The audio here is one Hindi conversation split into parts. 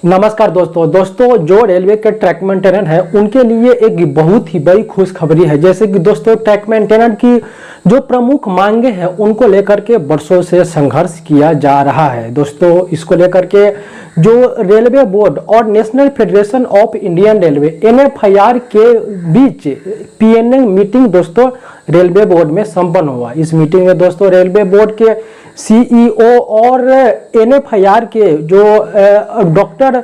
नमस्कार दोस्तों जो रेलवे के ट्रैक मेंटेनेंस है उनके लिए एक बहुत ही बड़ी खुशखबरी है। जैसे कि दोस्तों ट्रैक मेंटेनेंस की जो प्रमुख मांगे हैं उनको लेकर के वर्षों से संघर्ष किया जा रहा है। दोस्तों इसको लेकर के जो रेलवे बोर्ड और national federation of Indian railway NFIR के बीच PNM मीटिंग दोस्तों रेलवे बोर्ड में संपन्न हुआ। इस मीटिंग में दोस्तों रेलवे बोर्ड के CEO और NFIR के जो डॉक्टर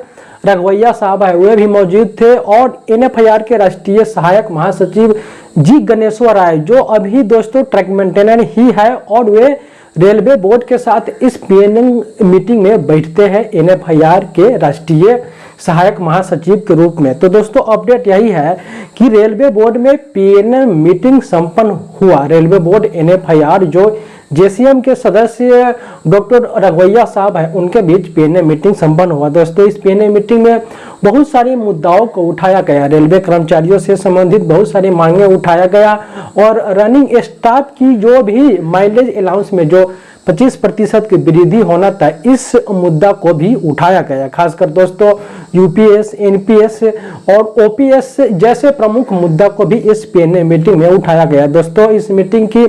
रघवैया साहब है वे भी मौजूद थे और NFIR के राष्ट्रीय सहायक महासचिव जी गणेश्वर राय जो अभी दोस्तों ट्रैक मेंटेनेंस ही है और वे रेलवे बोर्ड के साथ इस PNM मीटिंग में बैठते हैं NFIR के राष्ट्रीय सहायक महासचिव के रूप में। तो दोस्तों अपडेट यही है कि रेलवे बोर्ड में PNM मीटिंग संपन्न हुआ। रेलवे बोर्ड NFIR जो JCM के सदस्य डॉक्टर रघवैया साहब हैं उनके बीच PNM मीटिंग संपन्न हुआ। दोस्तों इस PNM मीटिंग में बहुत सारी मुद्दाओं को उठाया गया। रेलवे कर्मचारियों से संबंधित बहुत सारी मांगे उठाया गया और रनिंग स्टाफ की जो भी माइलेज अलाउंस में जो 25% की वृद्धि होना था इस मुद्दा को भी उठाया गया। खासकर दोस्तों UPS, NPS और OPS जैसे प्रमुख मुद्दा को भी इस PNM मीटिंग में उठाया गया। दोस्तों इस मीटिंग की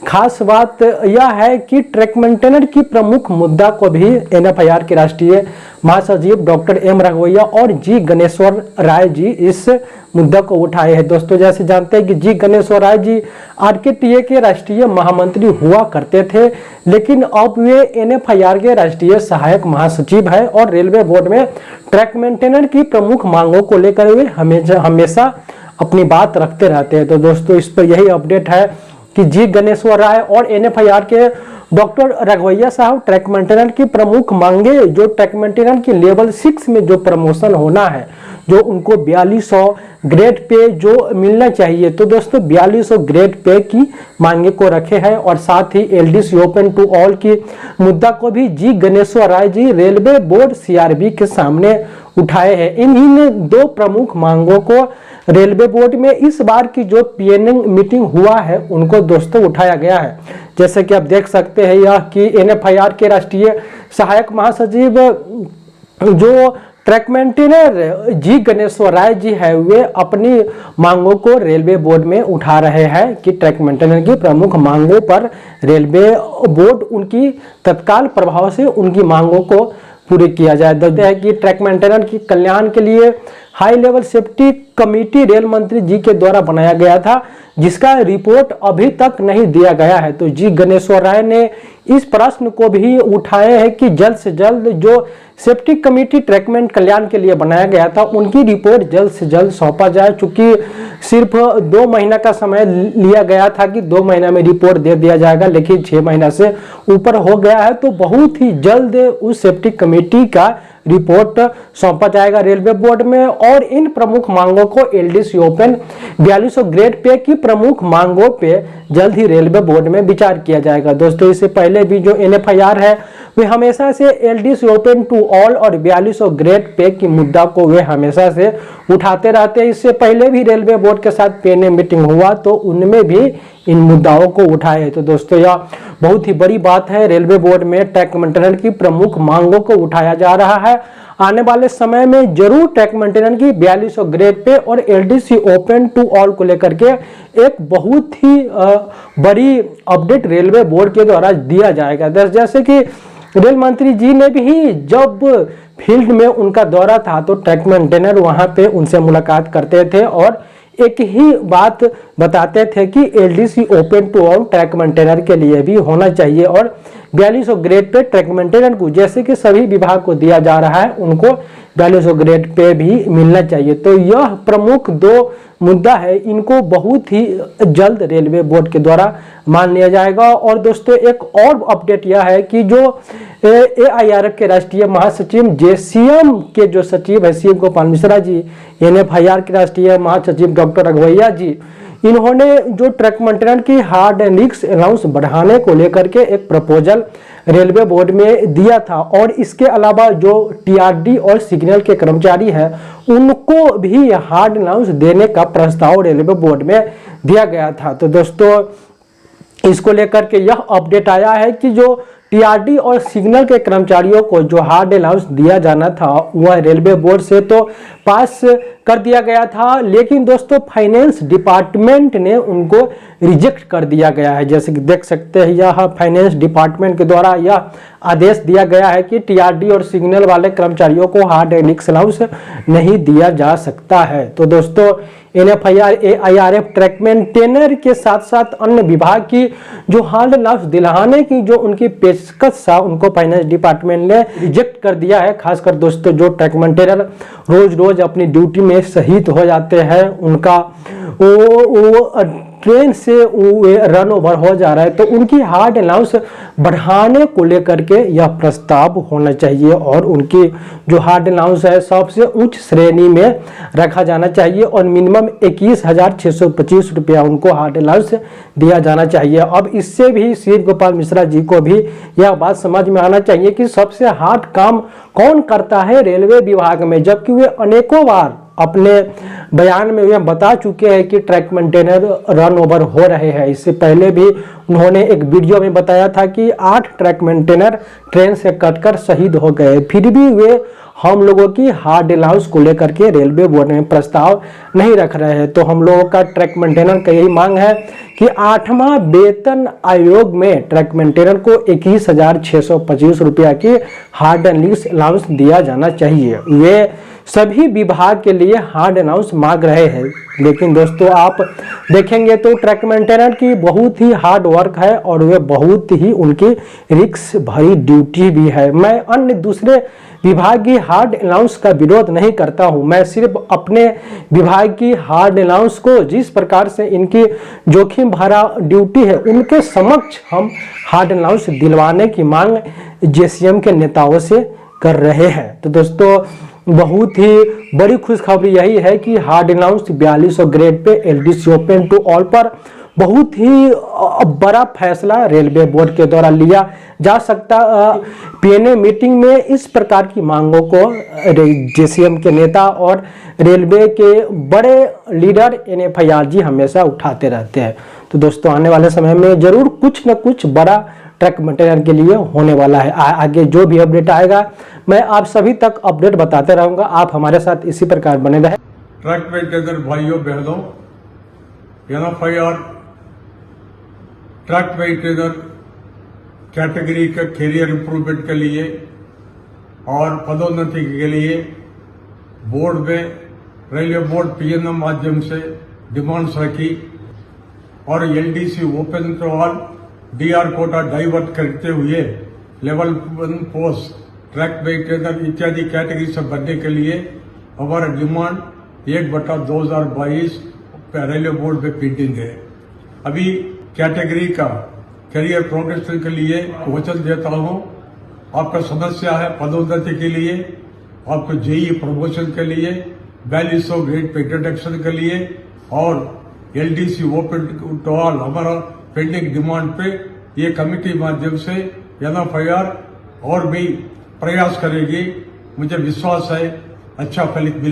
खास बात यह है कि ट्रैक मेंटेनेंस की प्रमुख मुद्दा को भी NFIR के राष्ट्रीय महासचिव डॉक्टर M रघवैया और जी गणेश्वर राय जी इस मुद्दा को उठाए हैं। दोस्तों जैसे जानते हैं कि जी गणेश्वर राय जी RKTA के राष्ट्रीय महामंत्री हुआ करते थे, लेकिन अब वे NFIR के राष्ट्रीय सहायक महासचिव है और रेलवे बोर्ड में ट्रैक मेंटेनेंस की प्रमुख मांगों को लेकर वे हमेशा अपनी बात रखते रहते हैं। तो दोस्तों इस पर यही अपडेट है कि जी गणेश्वर राय और NFIR के डॉक्टर रघवैया साहब ट्रैक मेंटेनेंस की प्रमुख मांगे जो ट्रैक मेंटेनेंस की लेवल 6 में जो प्रमोशन होना है जो उनको 4200 ग्रेड पे जो मिलना चाहिए। तो दोस्तों 4200 ग्रेड पे की मांगे को रखे हैं और साथ ही LDC ओपन टू ऑल की मुद्दा को भी जी Ganeshwar Rai ji railway board CRB के सामने उठाए हैं। इन्हीं दो प्रमुख मांगों को रेलवे बोर्ड में इस बार की जो PNM मीटिंग हुआ है उनको दोस्तों उठाया गया है। जैसे कि आप देख सकते हैं यह कि NFIR के राष्ट्रीय सहायक महासचिव जो ट्रैक मेंटेनेंस जी गणेश्वर राय जी है वे अपनी मांगों को रेलवे बोर्ड में उठा रहे हैं कि ट्रैक मेंटेनेंस की प्रमुख मांगों पर रेलवे बोर्ड उनकी तत्काल प्रभाव से उनकी मांगों को पूरी किया जाए। देखते हैं कि ट्रैक मेंटेनेंस की कल्याण के लिए high level safety committee rail मंत्री जी के द्वारा बनाया गया था जिसका रिपोर्ट अभी तक नहीं दिया गया है। तो जी गणेश्वर राय ने इस प्रश्न को भी उठाए हैं कि जल्द से जल्द जो सेफ्टी कमेटी ट्रैक मेंटेनेंस कल्याण के लिए बनाया गया था उनकी रिपोर्ट जल्द से जल्द सौंपा जाए। चूंकि सिर्फ 2 महीना का समय लिया गया था कि 2 महीना में रिपोर्ट दे दिया जाएगा, लेकिन 6 महीना से ऊपर हो गया है। तो बहुत ही जल्द उस सेफ्टी कमेटी का रिपोर्ट सौंपा जाएगा रेलवे बोर्ड में और इन प्रमुख मांगों को LDC ओपन 4200 ग्रेड पे की प्रमुख मांगों पे जल्द ही रेलवे बोर्ड में विचार किया जाएगा। दोस्तों इससे पहले भी जो NFIR है वे हमेशा से LDC ओपन टू ऑल और 4200 ग्रेड पे की मुद्दा को वे हमेशा से उठाते रहते हैं। इससे पहले भी रेलवे बोर्ड के साथ PNM मीटिंग हुआ तो उनमें भी इन मुद्दाओं को उठाए। तो दोस्तों यह बहुत ही बड़ी बात है, रेलवे बोर्ड में ट्रैक मेंटेनेंस की प्रमुख मांगों को उठाया जा रहा है। आने वाले समय में जरूर ट्रैक मेंटेनेंस की 4200 ग्रेड पे और LDC ओपन टू ऑल को लेकर के एक बहुत ही बड़ी अपडेट रेलवे बोर्ड के द्वारा दिया जाएगा। जैसे कि रेल मंत्री जी ने भी जब फील्ड में उनका दौरा था तो ट्रैक मेंटेनर वहां पे उनसे मुलाकात करते थे और एक ही बात बताते थे कि LDC open to all track maintainer के लिए भी होना चाहिए और 4200 ग्रेड पे ट्रैक मेंटेनर को जैसे कि सभी विभाग को दिया जा रहा है उनको 4200 ग्रेड पे भी मिलना चाहिए। तो यह प्रमुख 2 मुद्दा है, इनको बहुत ही जल्द रेलवे बोर्ड के द्वारा मान लिया जाएगा। और दोस्तों एक और अपडेट यह है कि जो AIRF के राष्ट्रीय महासचिव JCM के जो सचिव है CM गोपाल मिश्रा जी, NFIR के राष्ट्रीय महासचिव डॉक्टर रघवैया जी, इन्होंने जो ट्रैक मेंटेनेंस की हार्ड रिस्क अलाउंस बढ़ाने को लेकर के एक प्रपोजल रेलवे बोर्ड में दिया था और इसके अलावा जो TRD और सिग्नल के कर्मचारी हैं उनको भी हार्ड अलाउंस देने का प्रस्ताव रेलवे बोर्ड में दिया गया था। तो दोस्तों इसको लेकर के यह अपडेट आया है कि जो टीआरडी और सिग्नल के कर्मचारियों को जो हार्ड अलाउंस दिया जाना था वह रेलवे बोर्ड से तो पास कर दिया गया था, लेकिन दोस्तों फाइनेंस डिपार्टमेंट ने उनको रिजेक्ट कर दिया गया है। जैसे कि देख सकते हैं यह फाइनेंस डिपार्टमेंट के द्वारा यह आदेश दिया गया है कि टीआरडी और सिग्नल वाले कर्मचारियों को हार्ड अलाउंस नहीं दिया जा सकता है। तो दोस्तों NFIR AIRF ट्रैक मेंटेनर के साथ साथ अन्य विभाग की जो हार्ड अलाउंस दिलाने की जो उनकी पेशकश था उनको फाइनेंस डिपार्टमेंट ने रिजेक्ट कर दिया है। खासकर दोस्तों जो ट्रैक मेंटेनर रोज रोज अपनी ड्यूटी में शहीद हो जाते हैं, उनका वो ट्रेन से रन ओवर हो जा रहा है, तो उनकी हार्ड अलाउंस बढ़ाने को लेकर के यह प्रस्ताव होना चाहिए और उनकी जो हार्ड अलाउंस है सबसे उच्च श्रेणी में रखा जाना चाहिए और मिनिमम 21,625 रुपया उनको हार्ड अलाउंस दिया जाना चाहिए। अब इससे भी शिव गोपाल मिश्रा जी को भी यह बात समझ में आना चाहिए कि सबसे हार्ड काम कौन करता है रेलवे विभाग में, जबकि वे अनेकों बार अपने बयान में वे बता चुके हैं कि ट्रैक मेंटेनर रन ओवर हो रहे हैं। इससे पहले भी उन्होंने एक वीडियो में बताया था कि 8 ट्रैक मेंटेनर ट्रेन से कटकर शहीद हो गए, फिर भी वे हम लोगों की हार्ड अलाउंस को लेकर के रेलवे बोर्ड में प्रस्ताव नहीं रख रहे हैं। तो हम लोगों का ट्रैक मेंटेनर का यही मांग है कि 8वां वेतन आयोग में ट्रैक मेंटेनर को 21,625 रुपया की हार्ड अलाउंस दिया जाना चाहिए। वे सभी विभाग के लिए हार्ड अलाउंस मांग रहे हैं, लेकिन दोस्तों आप देखेंगे तो ट्रैक मेंटेनर की बहुत ही हार्ड वर्क है और वे बहुत ही उनकी रिस्क भरी ड्यूटी भी है। मैं अन्य दूसरे विभाग की हार्ड अलाउंस का विरोध नहीं करता हूं, मैं सिर्फ अपने विभाग की हार्ड अलाउंस को जिस प्रकार से इनकी जोखिम भरा ड्यूटी है उनके समक्ष हम हार्ड अलाउंस दिलवाने की मांग JCM के नेताओं से कर रहे हैं। तो दोस्तों बहुत ही बड़ी खुशखबरी यही है कि hard allowance 4200 grade pay LDC open to all पर बहुत ही बड़ा फैसला रेलवे बोर्ड के द्वारा लिया जा सकता। PNA मीटिंग में इस प्रकार की मांगों को JCM के नेता और रेलवे के बड़े लीडर NFIR जी हमेशा उठाते रहते हैं। तो दोस्तों आने वाले समय में जरूर कुछ न कुछ बड़ा ट्रैक मेंटेनर के लिए होने वाला है। आगे जो भी अपडेट आएगा मैं आप सभी तक अपडेट बताते रहूंगा, आप हमारे साथ इसी प्रकार बने रहे। ट्रैक मेंटेनर भाइयों बहनों, NFIR ट्रैक मेंटेनर कैटेगरी का कैरियर इंप्रूवमेंट के लिए और पदोन्नति के लिए बोर्ड में रेलवे बोर्ड PNM माध्यम से डिमांड्स रखी और LDC open to all DR quota divert करते हुए लेवल 1 पोस्ट ट्रैक मेंटेनर इत्यादि कैटेगरी से बढ़ने के लिए हमारा डिमांड 1/2022 रेलवे बोर्ड में पेंडिंग है। अभी कैटेगरी का करियर प्रोग्रेशन के लिए वचन देता हूं। आपका समस्या है पदोन्नति के लिए, आपको JEE प्रमोशन के लिए, 4200 ग्रेड पे इंट्रोडक्शन के लिए और LDC ओपन टू ऑल हमारा पेंडिंग डिमांड पे ये कमेटी माध्यम से NFIR और भी प्रयास करेगी। मुझे विश्वास है अच्छा फलित मिले।